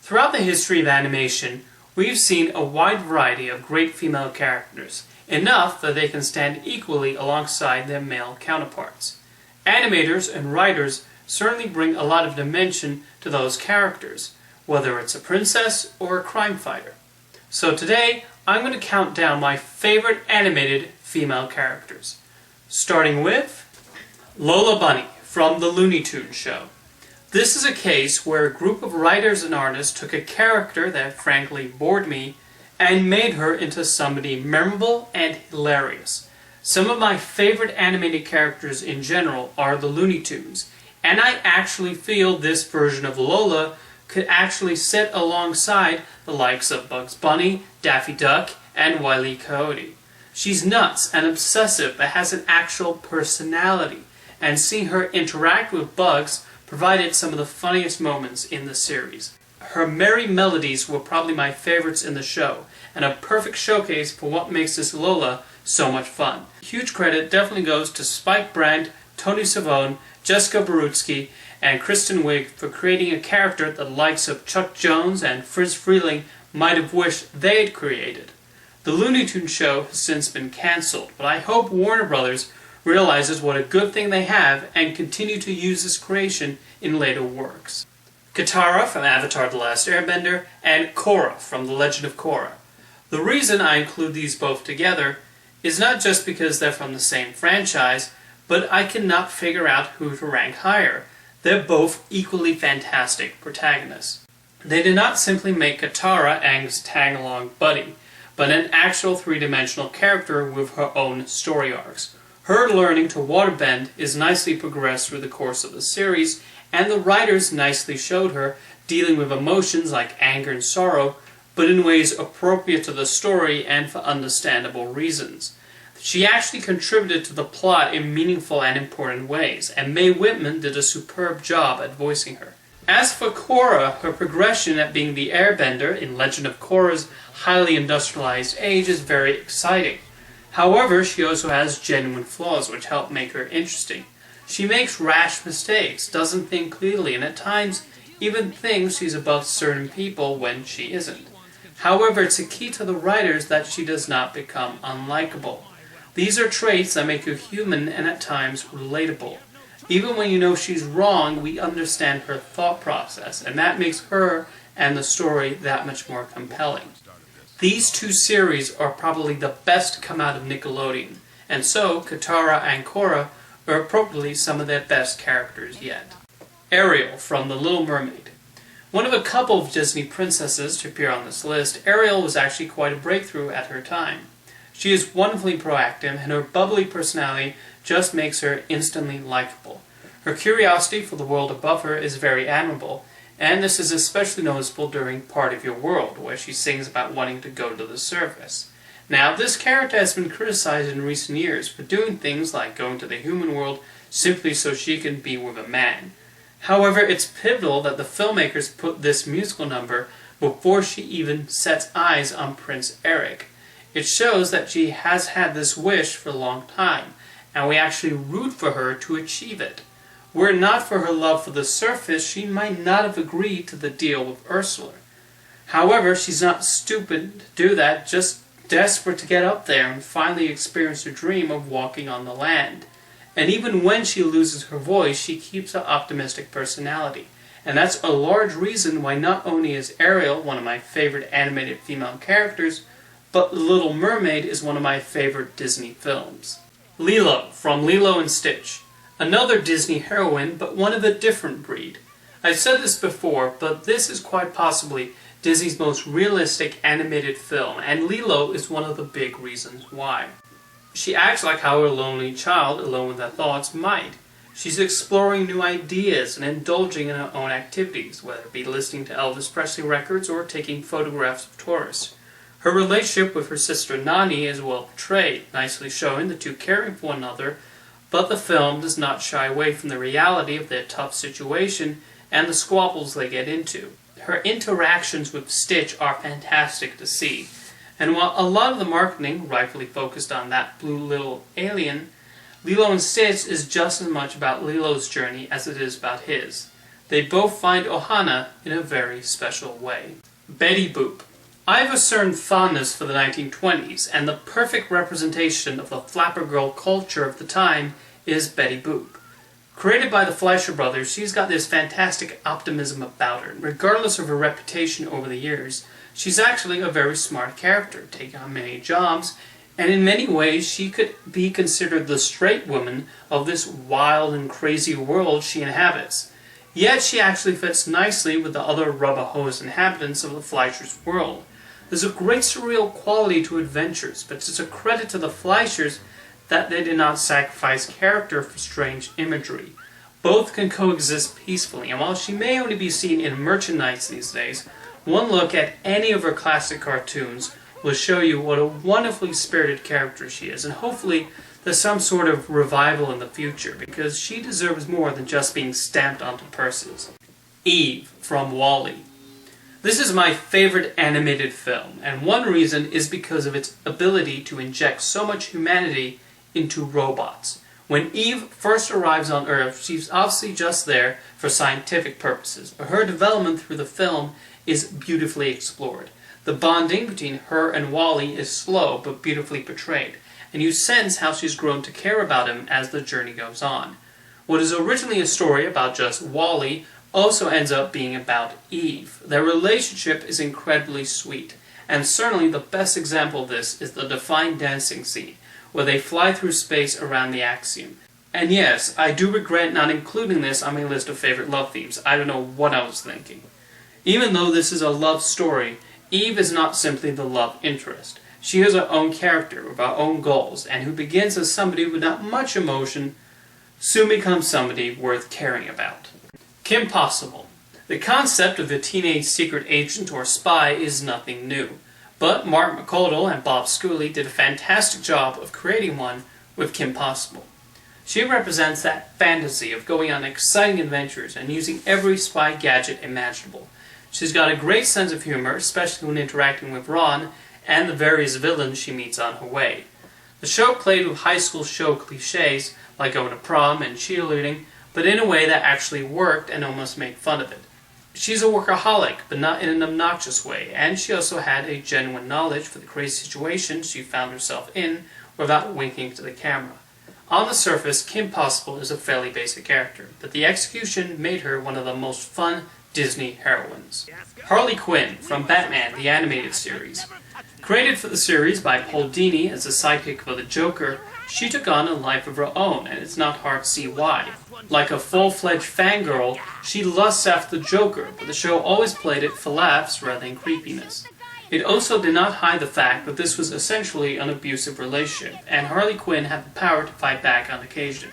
Throughout the history of animation, we've seen a wide variety of great female characters, enough that they can stand equally alongside their male counterparts. Animators and writers certainly bring a lot of dimension to those characters, whether it's a princess or a crime fighter. So today, I'm going to count down my favorite animated female characters, starting with Lola Bunny from the Looney Tunes show. This is a case where a group of writers and artists took a character that frankly bored me and made her into somebody memorable and hilarious. Some of my favorite animated characters in general are the Looney Tunes, and I actually feel this version of Lola could actually sit alongside the likes of Bugs Bunny, Daffy Duck, and Wile E. Coyote. She's nuts and obsessive but has an actual personality, and seeing her interact with Bugs provided some of the funniest moments in the series. Her merry melodies were probably my favorites in the show, and a perfect showcase for what makes this Lola so much fun. Huge credit definitely goes to Spike Brandt, Tony Savone, Jessica Barutsky, and Kristen Wiig for creating a character that the likes of Chuck Jones and Friz Freleng might have wished they'd created. The Looney Tunes show has since been cancelled, but I hope Warner Brothers realizes what a good thing they have and continue to use this creation in later works. Katara from Avatar: The Last Airbender and Korra from The Legend of Korra. The reason I include these both together is not just because they're from the same franchise, but I cannot figure out who to rank higher. They're both equally fantastic protagonists. They did not simply make Katara Aang's tag-along buddy, but an actual three-dimensional character with her own story arcs. Her learning to waterbend is nicely progressed through the course of the series, and the writers nicely showed her dealing with emotions like anger and sorrow, but in ways appropriate to the story and for understandable reasons. She actually contributed to the plot in meaningful and important ways, and Mae Whitman did a superb job at voicing her. As for Korra, her progression at being the Airbender in Legend of Korra's highly industrialized age is very exciting. However, she also has genuine flaws which help make her interesting. She makes rash mistakes, doesn't think clearly, and at times even thinks she's above certain people when she isn't. However, it's a key to the writers that she does not become unlikable. These are traits that make her human and at times relatable. Even when you know she's wrong, we understand her thought process, and that makes her and the story that much more compelling. These two series are probably the best to come out of Nickelodeon, and so Katara and Korra are appropriately some of their best characters yet. Ariel from The Little Mermaid. One of a couple of Disney princesses to appear on this list, Ariel was actually quite a breakthrough at her time. She is wonderfully proactive, and her bubbly personality just makes her instantly likable. Her curiosity for the world above her is very admirable, and this is especially noticeable during Part of Your World, where she sings about wanting to go to the surface. Now, this character has been criticized in recent years for doing things like going to the human world simply so she can be with a man. However, it's pivotal that the filmmakers put this musical number before she even sets eyes on Prince Eric. It shows that she has had this wish for a long time, and we actually root for her to achieve it. Were it not for her love for the surface, she might not have agreed to the deal with Ursula. However, she's not stupid to do that, just desperate to get up there and finally experience her dream of walking on the land. And even when she loses her voice, she keeps an optimistic personality. And that's a large reason why not only is Ariel one of my favorite animated female characters, but The Little Mermaid is one of my favorite Disney films. Lilo from Lilo and Stitch. Another Disney heroine, but one of a different breed. I've said this before, but this is quite possibly Disney's most realistic animated film, and Lilo is one of the big reasons why. She acts like how a lonely child, alone with her thoughts, might. She's exploring new ideas and indulging in her own activities, whether it be listening to Elvis Presley records or taking photographs of tourists. Her relationship with her sister Nani is well portrayed, nicely showing the two caring for one another, but the film does not shy away from the reality of their tough situation and the squabbles they get into. Her interactions with Stitch are fantastic to see, and while a lot of the marketing rightfully focused on that blue little alien, Lilo and Stitch is just as much about Lilo's journey as it is about his. They both find Ohana in a very special way. Betty Boop. I have a certain fondness for the 1920s, and the perfect representation of the flapper girl culture of the time is Betty Boop. Created by the Fleischer brothers, she's got this fantastic optimism about her. Regardless of her reputation over the years, she's actually a very smart character, taking on many jobs, and in many ways she could be considered the straight woman of this wild and crazy world she inhabits. Yet she actually fits nicely with the other rubber-hosed inhabitants of the Fleischer's world. There's a great surreal quality to adventures, but it's a credit to the Fleischers that they did not sacrifice character for strange imagery. Both can coexist peacefully, and while she may only be seen in merchandise these days, one look at any of her classic cartoons will show you what a wonderfully spirited character she is, and hopefully there's some sort of revival in the future, because she deserves more than just being stamped onto purses. Eve from WALL-E. This is my favorite animated film, and one reason is because of its ability to inject so much humanity into robots. When Eve first arrives on Earth, she's obviously just there for scientific purposes, but her development through the film is beautifully explored. The bonding between her and WALL-E is slow but beautifully portrayed, and you sense how she's grown to care about him as the journey goes on. What is originally a story about just WALL-E also ends up being about Eve. Their relationship is incredibly sweet, and certainly the best example of this is the defined dancing scene, where they fly through space around the Axiom. And yes, I do regret not including this on my list of favorite love themes. I don't know what I was thinking. Even though this is a love story, Eve is not simply the love interest. She is her own character with her own goals, and who begins as somebody with not much emotion, soon becomes somebody worth caring about. Kim Possible. The concept of a teenage secret agent or spy is nothing new. But Mark McCodle and Bob Schooley did a fantastic job of creating one with Kim Possible. She represents that fantasy of going on exciting adventures and using every spy gadget imaginable. She's got a great sense of humor, especially when interacting with Ron and the various villains she meets on her way. The show played with high school show cliches like going to prom and cheerleading, but in a way that actually worked and almost made fun of it. She's a workaholic, but not in an obnoxious way, and she also had a genuine knowledge for the crazy situations she found herself in without winking to the camera. On the surface, Kim Possible is a fairly basic character, but the execution made her one of the most fun Disney heroines. Harley Quinn from Batman, the animated series. Created for the series by Paul Dini as a sidekick for the Joker, she took on a life of her own, and it's not hard to see why. Like a full-fledged fangirl, she lusts after the Joker, but the show always played it for laughs rather than creepiness. It also did not hide the fact that this was essentially an abusive relationship, and Harley Quinn had the power to fight back on occasion.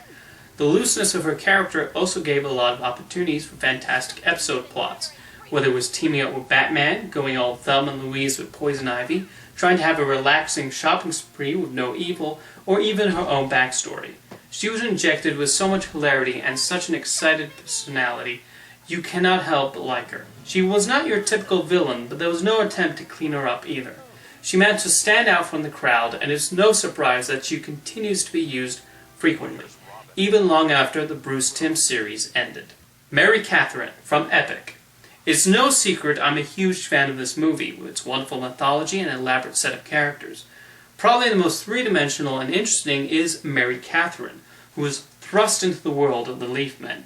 The looseness of her character also gave a lot of opportunities for fantastic episode plots, whether it was teaming up with Batman, going all Thelma and Louise with Poison Ivy, trying to have a relaxing shopping spree with no evil, or even her own backstory. She was injected with so much hilarity and such an excited personality, you cannot help but like her. She was not your typical villain, but there was no attempt to clean her up either. She managed to stand out from the crowd, and it's no surprise that she continues to be used frequently, even long after the Bruce Timm series ended. Mary Katherine from Epic. It's no secret I'm a huge fan of this movie, with its wonderful mythology and elaborate set of characters. Probably the most three-dimensional and interesting is Mary Katherine, who is thrust into the world of the Leaf Men.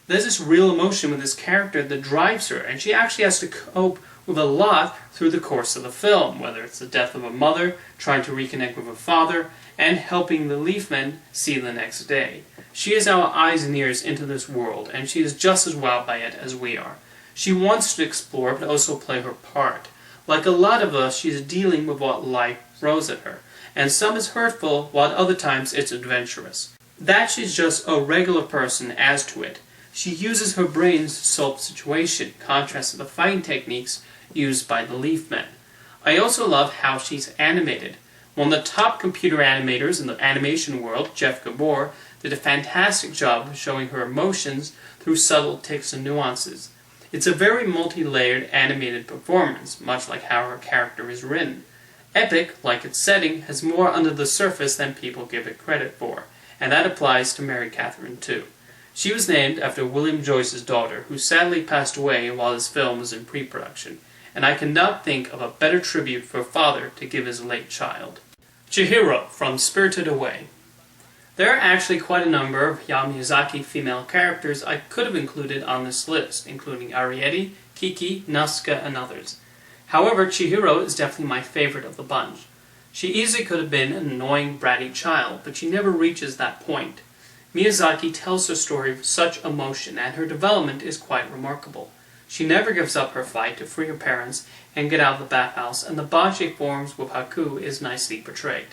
There's this real emotion with this character that drives her, and she actually has to cope with a lot through the course of the film, whether it's the death of a mother, trying to reconnect with her father, and helping the Leaf Men see the next day. She is our eyes and ears into this world, and she is just as wowed by it as we are. She wants to explore, but also play her part. Like a lot of us, she is dealing with what life throws at her, and some is hurtful, while at other times it's adventurous. That she's just a regular person adds to it. She uses her brains to solve the situation, contrast to the fighting techniques used by the Leaf Men. I also love how she's animated. One of the top computer animators in the animation world, Jeff Gabor, did a fantastic job of showing her emotions through subtle tics and nuances. It's a very multi-layered animated performance, much like how her character is written. Epic, like its setting, has more under the surface than people give it credit for, and that applies to Mary Katherine too. She was named after William Joyce's daughter, who sadly passed away while his film was in pre-production, and I cannot think of a better tribute for a father to give his late child. Chihiro from Spirited Away. There are actually quite a number of Hayao Miyazaki female characters I could have included on this list, including Ariel, Kiki, Nazca, and others. However, Chihiro is definitely my favorite of the bunch. She easily could have been an annoying, bratty child, but she never reaches that point. Miyazaki tells her story with such emotion, and her development is quite remarkable. She never gives up her fight to free her parents and get out of the bathhouse, and the bond she forms with Haku is nicely portrayed.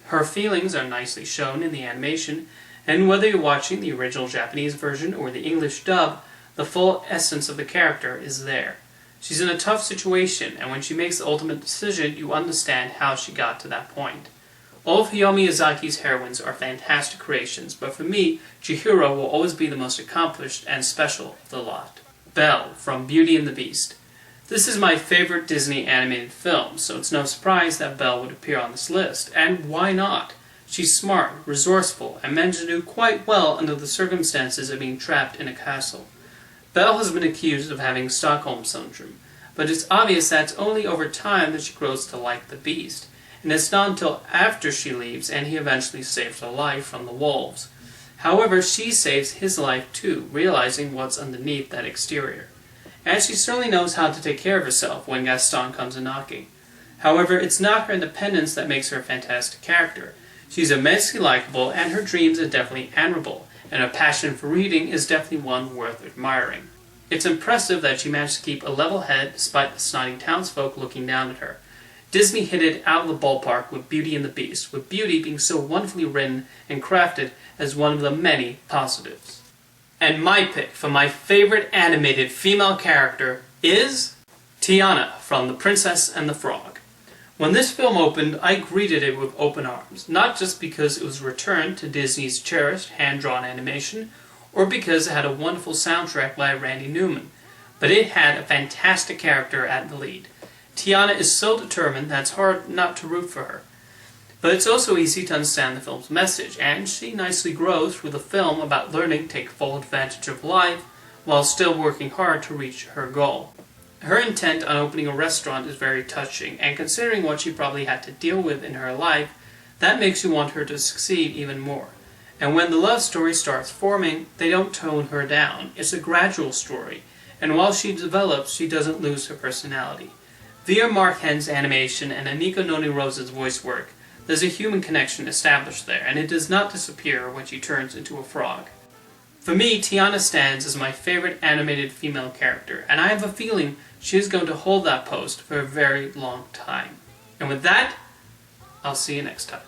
Her feelings are nicely shown in the animation, and whether you're watching the original Japanese version or the English dub, the full essence of the character is there. She's in a tough situation, and when she makes the ultimate decision, you understand how she got to that point. All of Hayao Miyazaki's heroines are fantastic creations, but for me, Chihiro will always be the most accomplished and special of the lot. Belle from Beauty and the Beast. This is my favorite Disney animated film, so it's no surprise that Belle would appear on this list, and why not? She's smart, resourceful, and managed to do quite well under the circumstances of being trapped in a castle. Belle has been accused of having Stockholm Syndrome, but it's obvious that it's only over time that she grows to like the Beast, and it's not until after she leaves and he eventually saves her life from the wolves. However, she saves his life too, realizing what's underneath that exterior. And she certainly knows how to take care of herself when Gaston comes a-knocking. However, it's not her independence that makes her a fantastic character. She's immensely likable, and her dreams are definitely admirable, and her passion for reading is definitely one worth admiring. It's impressive that she managed to keep a level head despite the snotty townsfolk looking down at her. Disney hit it out of the ballpark with Beauty and the Beast, with Beauty being so wonderfully written and crafted as one of the many positives. And my pick for my favorite animated female character is Tiana from The Princess and the Frog. When this film opened, I greeted it with open arms, not just because it was a return to Disney's cherished hand-drawn animation, or because it had a wonderful soundtrack by Randy Newman, but it had a fantastic character at the lead. Tiana is so determined that it's hard not to root for her. But it's also easy to understand the film's message, and she nicely grows through the film about learning to take full advantage of life while still working hard to reach her goal. Her intent on opening a restaurant is very touching, and considering what she probably had to deal with in her life, that makes you want her to succeed even more. And when the love story starts forming, they don't tone her down. It's a gradual story, and while she develops, she doesn't lose her personality. Via Markhen's animation and Aniko Nonirosa's voice work, there's a human connection established there, and it does not disappear when she turns into a frog. For me, Tiana stands as my favorite animated female character, and I have a feeling she is going to hold that post for a very long time. And with that, I'll see you next time.